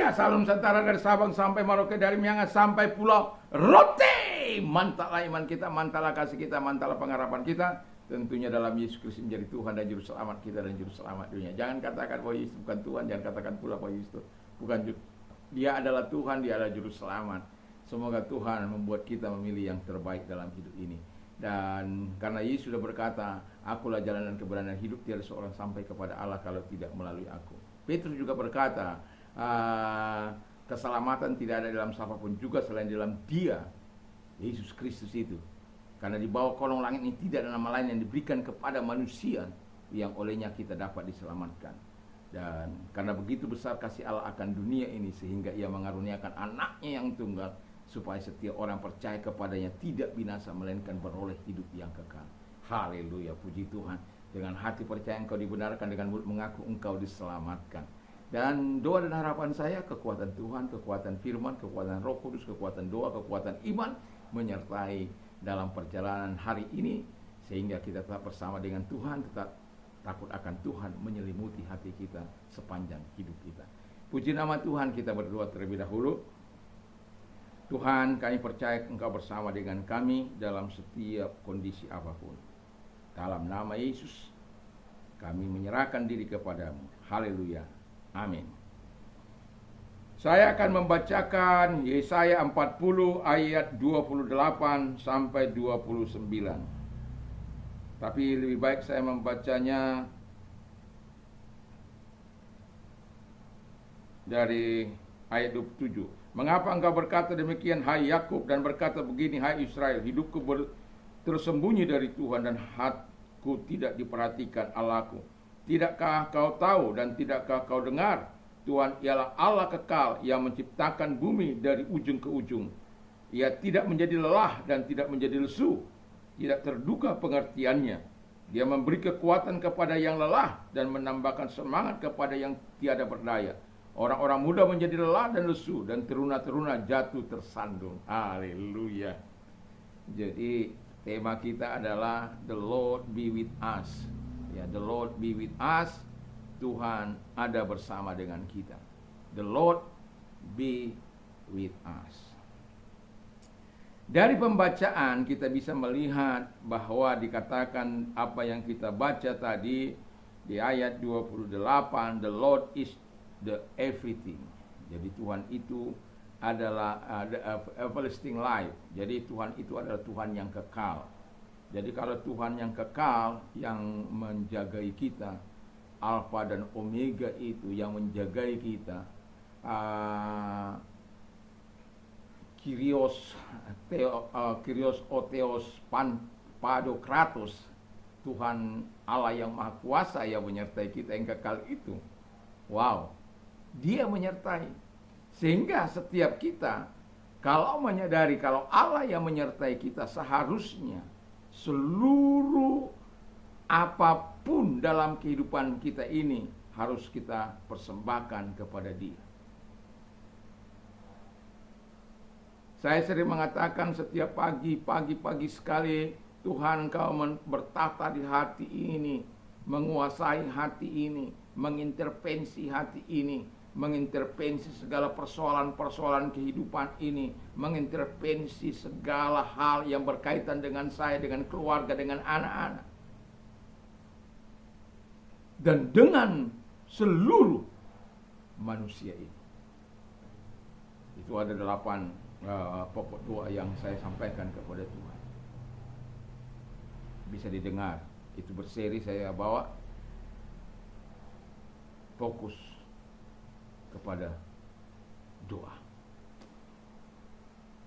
Iya, salam Nusantara dari Sabang sampai Merauke, dari Miangas sampai Pulau Rote. Mantaplah iman kita, mantaplah kasih kita, mantaplah pengharapan kita. Tentunya dalam Yesus Kristus menjadi Tuhan dan Juru Selamat kita dan Juru Selamat dunia. Jangan katakan bahwa Yesus bukan Tuhan, jangan katakan pula bahwa Yesus bukan Dia adalah Tuhan, Dia adalah Juru Selamat. Semoga Tuhan membuat kita memilih yang terbaik dalam hidup ini. Dan karena Yesus sudah berkata, akulah jalan dan kebenaran dan hidup, tiada seorang sampai kepada Allah kalau tidak melalui aku. Petrus juga berkata, keselamatan tidak ada dalam siapapun juga selain dalam Dia, Yesus Kristus itu. Karena di bawah kolong langit ini tidak ada nama lain yang diberikan kepada manusia yang olehnya kita dapat diselamatkan. Dan karena begitu besar kasih Allah akan dunia ini, sehingga Ia mengaruniakan anaknya yang tunggal, supaya setiap orang percaya kepadanya tidak binasa, melainkan beroleh hidup yang kekal. Haleluya, puji Tuhan. Dengan hati percaya engkau dibenarkan, dengan mulut mengaku engkau diselamatkan. Dan doa dan harapan saya, kekuatan Tuhan, kekuatan firman, kekuatan Roh Kudus, kekuatan doa, kekuatan iman menyertai dalam perjalanan hari ini, sehingga kita tetap bersama dengan Tuhan, tetap takut akan Tuhan menyelimuti hati kita sepanjang hidup kita. Puji nama Tuhan, kita berdoa terlebih dahulu. Tuhan, kami percaya Engkau bersama dengan kami dalam setiap kondisi apapun. Dalam nama Yesus, kami menyerahkan diri kepadamu. Haleluya. Amin. Saya akan membacakan Yesaya 40 ayat 28 sampai 29. Tapi lebih baik saya membacanya dari ayat 27. Mengapa engkau berkata demikian, hai Yakub, dan berkata begini, hai Israel, hidupku tersembunyi dari Tuhan dan hatiku tidak diperhatikan Allahku. Tidakkah kau tahu dan tidakkah kau dengar? Tuhan ialah Allah kekal yang menciptakan bumi dari ujung ke ujung. Ia tidak menjadi lelah dan tidak menjadi lesu, tidak terduga pengertiannya. Dia memberi kekuatan kepada yang lelah dan menambahkan semangat kepada yang tiada berdaya. Orang-orang muda menjadi lelah dan lesu, dan teruna-teruna jatuh tersandung. Haleluya. Jadi tema kita adalah The Lord be with us. Ya, the Lord be with us. Tuhan ada bersama dengan kita. The Lord be with us. Dari pembacaan kita bisa melihat bahwa dikatakan apa yang kita baca tadi di ayat 28, the Lord is the everything. Jadi Tuhan itu adalah the everlasting life. Jadi Tuhan itu adalah Tuhan yang kekal. Jadi kalau Tuhan yang kekal yang menjagai kita, Alfa dan Omega itu yang menjagai kita, Kyrios Otheos Padokratos, Tuhan Allah yang Maha Kuasa yang menyertai kita yang kekal itu. Wow, Dia menyertai. Sehingga setiap kita kalau menyadari kalau Allah yang menyertai kita, seharusnya seluruh apapun dalam kehidupan kita ini harus kita persembahkan kepada Dia. Saya sering mengatakan setiap pagi sekali, Tuhan Engkau bertata di hati ini, menguasai hati ini, mengintervensi hati ini, mengintervensi segala persoalan-persoalan kehidupan ini, mengintervensi segala hal yang berkaitan dengan saya, dengan keluarga, dengan anak-anak, dan dengan seluruh manusia ini. Itu ada 8 pokok doa yang saya sampaikan kepada Tuhan. Bisa didengar, itu berseri saya bawa. Fokus kepada doa.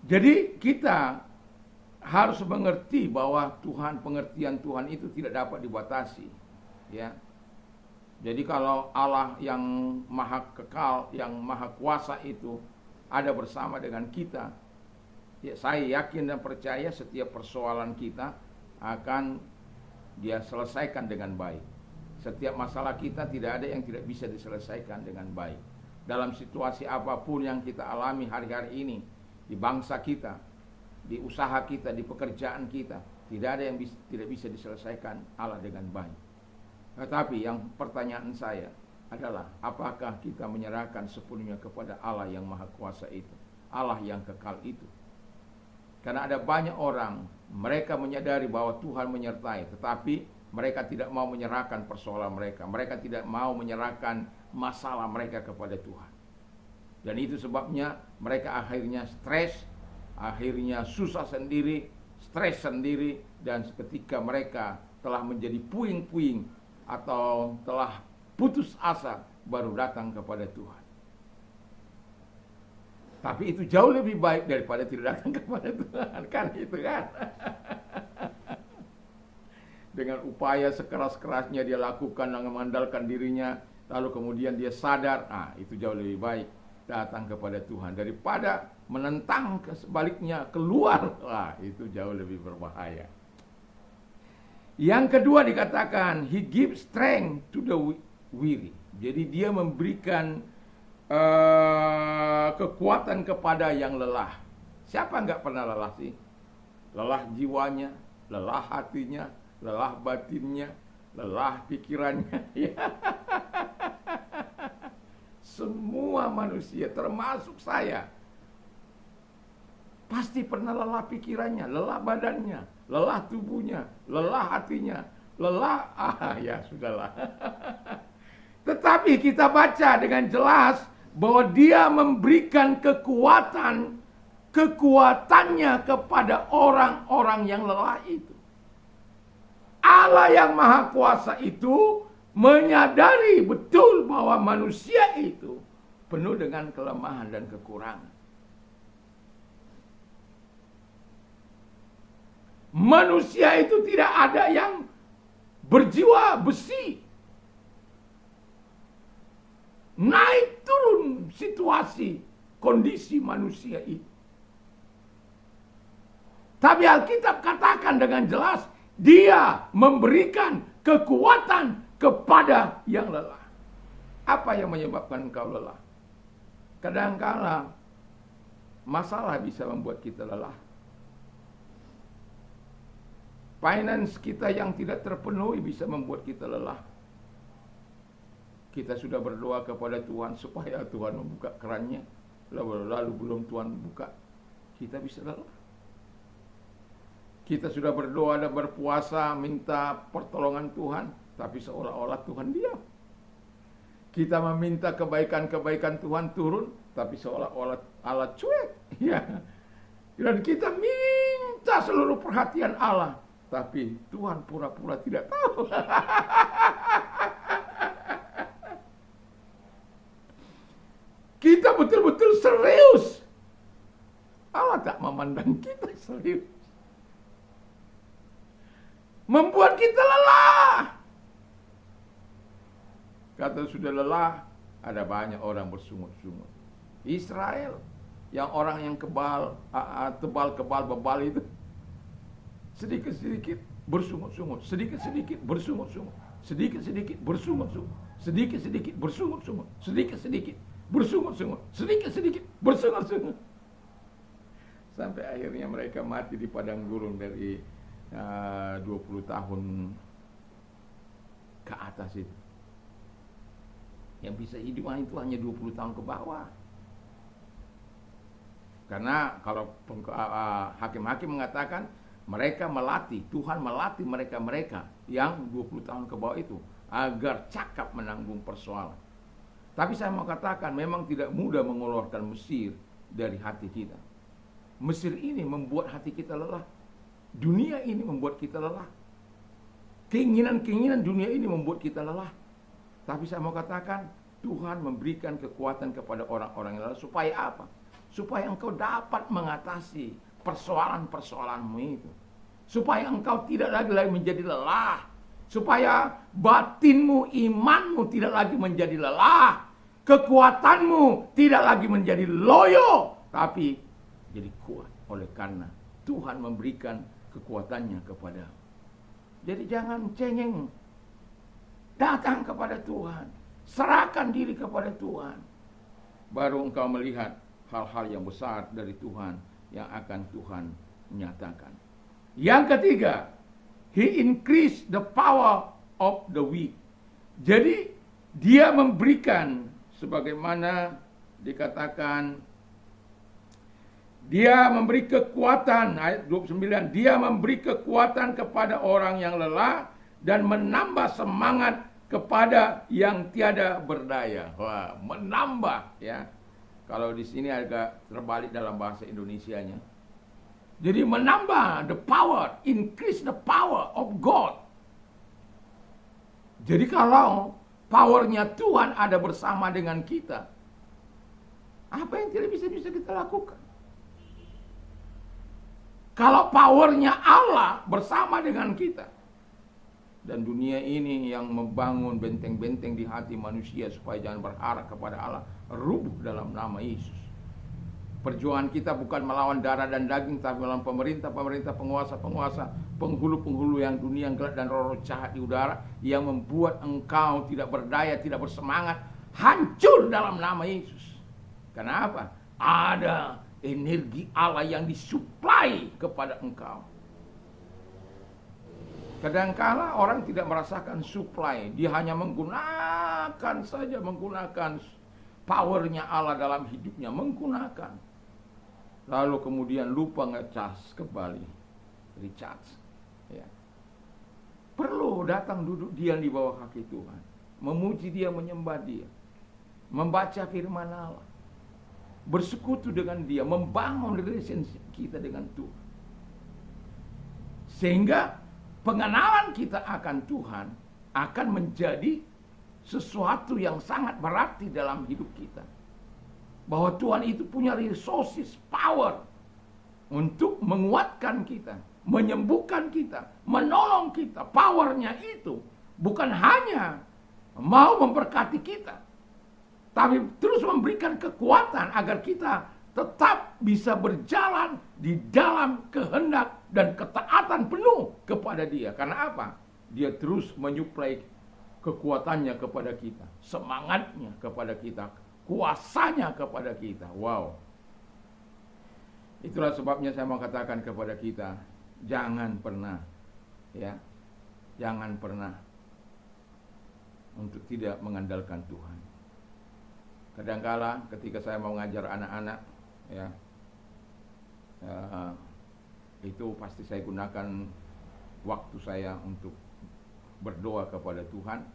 Jadi kita harus mengerti bahwa pengertian Tuhan itu tidak dapat dibatasi, ya. Jadi kalau Allah yang maha kekal, yang maha kuasa itu ada bersama dengan kita, ya, saya yakin dan percaya setiap persoalan kita akan Dia selesaikan dengan baik. Setiap masalah kita tidak ada yang tidak bisa diselesaikan dengan baik. Dalam situasi apapun yang kita alami hari-hari ini, di bangsa kita, di usaha kita, di pekerjaan kita, tidak ada yang tidak bisa diselesaikan Allah dengan baik. Tetapi yang pertanyaan saya, adalah apakah kita menyerahkan sepenuhnya kepada Allah yang Maha Kuasa itu, Allah yang kekal itu. Karena ada banyak orang, mereka menyadari bahwa Tuhan menyertai, tetapi mereka tidak mau menyerahkan persoalan mereka. Mereka tidak mau menyerahkan masalah mereka kepada Tuhan. Dan itu sebabnya mereka akhirnya stres, akhirnya susah sendiri, stres sendiri, dan seketika mereka telah menjadi puing-puing atau telah putus asa, baru datang kepada Tuhan. Tapi itu jauh lebih baik daripada tidak datang kepada Tuhan, kan itu kan? Dengan upaya sekeras-kerasnya dia lakukan dan mengandalkan dirinya, lalu kemudian dia sadar, itu jauh lebih baik datang kepada Tuhan daripada menentang sebaliknya keluar. Itu jauh lebih berbahaya. Yang kedua dikatakan, He gives strength to the weary. Jadi dia memberikan kekuatan kepada yang lelah. Siapa nggak pernah lelah sih? Lelah jiwanya, lelah hatinya, lelah batinnya, lelah pikirannya. Semua manusia, termasuk saya, pasti pernah lelah pikirannya, lelah badannya, lelah tubuhnya, lelah hatinya, lelah, ya sudahlah. Tetapi kita baca dengan jelas bahwa dia memberikan kekuatannya kepada orang-orang yang lelah itu. Allah yang Maha Kuasa itu menyadari betul bahwa manusia itu penuh dengan kelemahan dan kekurangan. Manusia itu tidak ada yang berjiwa besi. Naik turun situasi, kondisi manusia itu. Tapi Alkitab katakan dengan jelas, dia memberikan kekuatan kepada yang lelah. Apa yang menyebabkan engkau lelah? Kadang-kala masalah bisa membuat kita lelah. Finance kita yang tidak terpenuhi bisa membuat kita lelah. Kita sudah berdoa kepada Tuhan supaya Tuhan membuka kerannya, lalu belum Tuhan buka, kita bisa lelah. Kita sudah berdoa dan berpuasa minta pertolongan Tuhan, tapi seolah-olah Tuhan diam. Kita meminta kebaikan-kebaikan Tuhan turun, tapi seolah-olah Allah cuek. Ya. Dan kita minta seluruh perhatian Allah, tapi Tuhan pura-pura tidak tahu. Kita betul-betul serius. Allah tak memandang kita serius. Membuat kita lelah. Kata sudah lelah, ada banyak orang bersungut-sungut. Israel, yang orang yang tebal-kebal bebal itu, sedikit-sedikit bersungut-sungut, sedikit-sedikit bersungut-sungut, sedikit-sedikit bersungut-sungut, sedikit-sedikit bersungut-sungut, sedikit-sedikit bersungut-sungut, sedikit-sedikit bersungut-sungut. Sampai akhirnya mereka mati di padang gurun dari 20 tahun ke atas itu. Yang bisa hidup itu hanya 20 tahun ke bawah. Karena kalau hakim-hakim mengatakan mereka melatih, Tuhan melatih mereka-mereka yang 20 tahun ke bawah itu agar cakap menanggung persoalan. Tapi saya mau katakan memang tidak mudah mengeluarkan Mesir dari hati kita. Mesir ini membuat hati kita lelah. Dunia ini membuat kita lelah. Keinginan-keinginan dunia ini membuat kita lelah. Tapi saya mau katakan Tuhan memberikan kekuatan kepada orang-orang yang lelah. Supaya apa? Supaya engkau dapat mengatasi persoalan-persoalanmu itu. Supaya engkau tidak lagi menjadi lelah. Supaya batinmu, imanmu tidak lagi menjadi lelah. Kekuatanmu tidak lagi menjadi loyo, tapi jadi kuat. Oleh karena Tuhan memberikan kekuatannya kepadamu. Jadi jangan cengeng. Datang kepada Tuhan. Serahkan diri kepada Tuhan. Baru engkau melihat hal-hal yang besar dari Tuhan yang akan Tuhan nyatakan. Yang ketiga, He increased the power of the weak. Jadi Dia memberikan, sebagaimana dikatakan, dia memberi kekuatan, ayat 29, dia memberi kekuatan kepada orang yang lelah dan menambah semangat kepada yang tiada berdaya. Wah, menambah ya. Kalau di sini agak terbalik dalam bahasa Indonesianya. Jadi menambah the power, increase the power of God. Jadi kalau powernya Tuhan ada bersama dengan kita, apa yang tidak bisa kita lakukan? Kalau powernya Allah bersama dengan kita, dan dunia ini yang membangun benteng-benteng di hati manusia supaya jangan berharap kepada Allah, rubuh dalam nama Yesus. Perjuangan kita bukan melawan darah dan daging, tapi melawan pemerintah-pemerintah, penguasa-penguasa, penghulu-penghulu yang dunia yang gelap dan roh-roh jahat di udara, yang membuat engkau tidak berdaya, tidak bersemangat, hancur dalam nama Yesus. Kenapa? Ada energi Allah yang disuplai kepada engkau. Kadangkala orang tidak merasakan supply, dia hanya menggunakan powernya Allah dalam hidupnya, menggunakan. Lalu kemudian lupa ngecas kembali, recharge. Ya. Perlu datang duduk diam di bawah kaki Tuhan, memuji Dia, menyembah Dia, membaca firman Allah, bersekutu dengan Dia, membangun relationship kita dengan Tuhan. Sehingga pengenalan kita akan Tuhan akan menjadi sesuatu yang sangat berarti dalam hidup kita. Bahwa Tuhan itu punya resources, power untuk menguatkan kita, menyembuhkan kita, menolong kita. Powernya itu bukan hanya mau memberkati kita, tapi terus memberikan kekuatan agar kita tetap bisa berjalan di dalam kehendak dan ketaatan penuh kepada Dia. Karena apa? Dia terus menyuplai kekuatannya kepada kita, semangatnya kepada kita, kuasanya kepada kita. Wow. Itulah sebabnya saya mau katakan kepada kita, jangan pernah untuk tidak mengandalkan Tuhan. Kadangkala ketika saya mau mengajar anak-anak, itu pasti saya gunakan waktu saya untuk berdoa kepada Tuhan,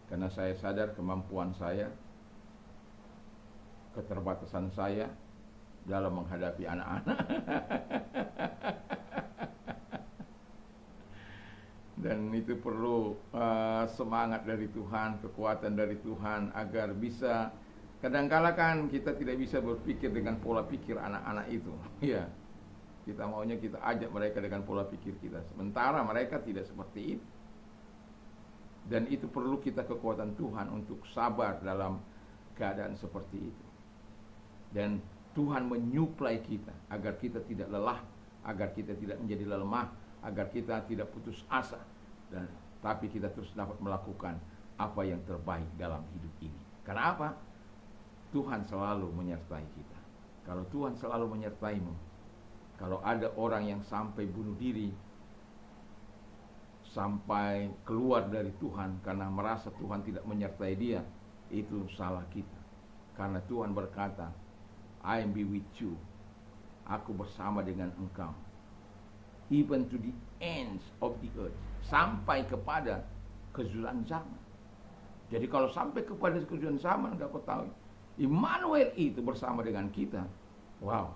karena saya sadar kemampuan saya, keterbatasan saya dalam menghadapi anak-anak. Dan itu perlu semangat dari Tuhan, kekuatan dari Tuhan agar bisa. Kadangkala kan kita tidak bisa berpikir dengan pola pikir anak-anak itu. Ya, kita maunya kita ajak mereka dengan pola pikir kita, sementara mereka tidak seperti itu. Dan itu perlu kita kekuatan Tuhan untuk sabar dalam keadaan seperti itu. Dan Tuhan menyuplai kita agar kita tidak lelah, agar kita tidak menjadi lemah, agar kita tidak putus asa, dan tapi kita terus dapat melakukan apa yang terbaik dalam hidup ini. Karena apa? Tuhan selalu menyertai kita. Kalau Tuhan selalu menyertaimu, kalau ada orang yang sampai bunuh diri, sampai keluar dari Tuhan karena merasa Tuhan tidak menyertai dia, itu salah kita. Karena Tuhan berkata, I am be with you. Aku bersama dengan engkau. Even to the ends of the earth. Sampai kepada kesudahan zaman. Jadi kalau sampai kepada kesudahan zaman, enggak kau tahu, Immanuel itu bersama dengan kita. Wow.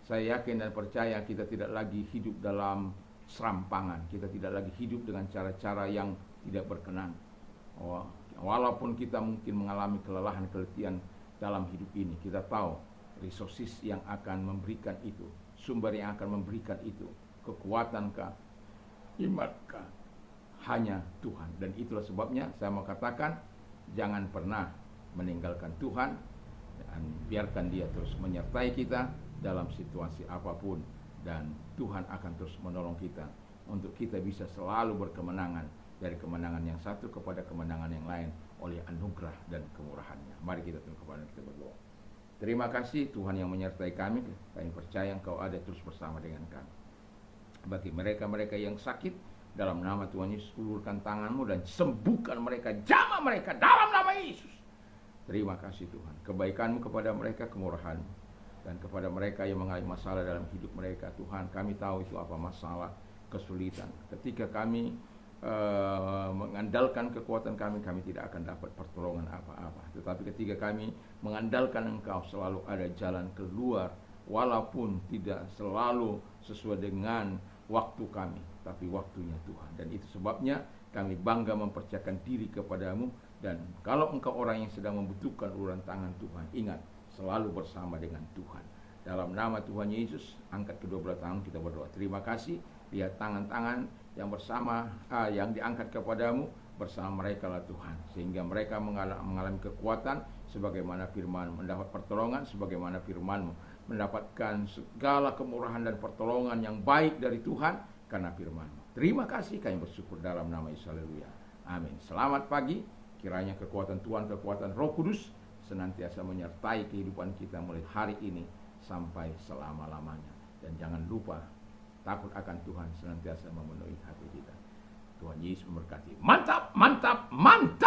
Saya yakin dan percaya kita tidak lagi hidup dalam serampangan. Kita tidak lagi hidup dengan cara-cara yang tidak berkenan. Walaupun kita mungkin mengalami kelelahan, keletihan dalam hidup ini, kita tahu resources yang akan memberikan itu, sumber yang akan memberikan itu, kekuatankah, imankah, hanya Tuhan. Dan itulah sebabnya saya mau katakan, jangan pernah meninggalkan Tuhan, dan biarkan Dia terus menyertai kita dalam situasi apapun, dan Tuhan akan terus menolong kita untuk kita bisa selalu berkemenangan dari kemenangan yang satu kepada kemenangan yang lain oleh anugerah dan kemurahan-Nya. Mari kita tunduk kepala kita berdoa. Terima kasih Tuhan yang menyertai kami. Kami percaya Engkau ada terus bersama dengan kami. Bagi mereka-mereka yang sakit, Dalam nama Tuhan Yesus, ulurkan tanganmu dan sembuhkan mereka, jamah mereka dalam nama Yesus. Terima kasih Tuhan, kebaikan-Mu kepada mereka, kemurahan-Mu. Dan kepada mereka yang mengalami masalah dalam hidup mereka, Tuhan, kami tahu itu apa masalah, kesulitan. Ketika kami mengandalkan kekuatan kami, kami tidak akan dapat pertolongan apa-apa. Tetapi ketika kami mengandalkan Engkau, selalu ada jalan keluar, walaupun tidak selalu sesuai dengan waktu kami, tapi waktunya Tuhan. Dan itu sebabnya kami bangga mempercayakan diri kepadamu. Dan kalau engkau orang yang sedang membutuhkan uluran tangan Tuhan, ingat, selalu bersama dengan Tuhan. Dalam nama Tuhan Yesus, angkat kedua belah tangan, kita berdoa. Terima kasih, lihat tangan-tangan yang bersama, yang diangkat kepadamu, bersama mereka lah Tuhan. Sehingga mereka mengalami kekuatan, sebagaimana firman, mendapat pertolongan, sebagaimana firman-Mu, mendapatkan segala kemurahan dan pertolongan yang baik dari Tuhan, karena firman-Mu. Terima kasih, kami bersyukur dalam nama Yesus, haleluya. Amin. Selamat pagi, kiranya kekuatan Tuhan, kekuatan Roh Kudus senantiasa menyertai kehidupan kita mulai hari ini sampai selama-lamanya. Dan jangan lupa, takut akan Tuhan senantiasa memenuhi hati kita. Tuhan Yesus memberkati. Mantap, mantap, mantap.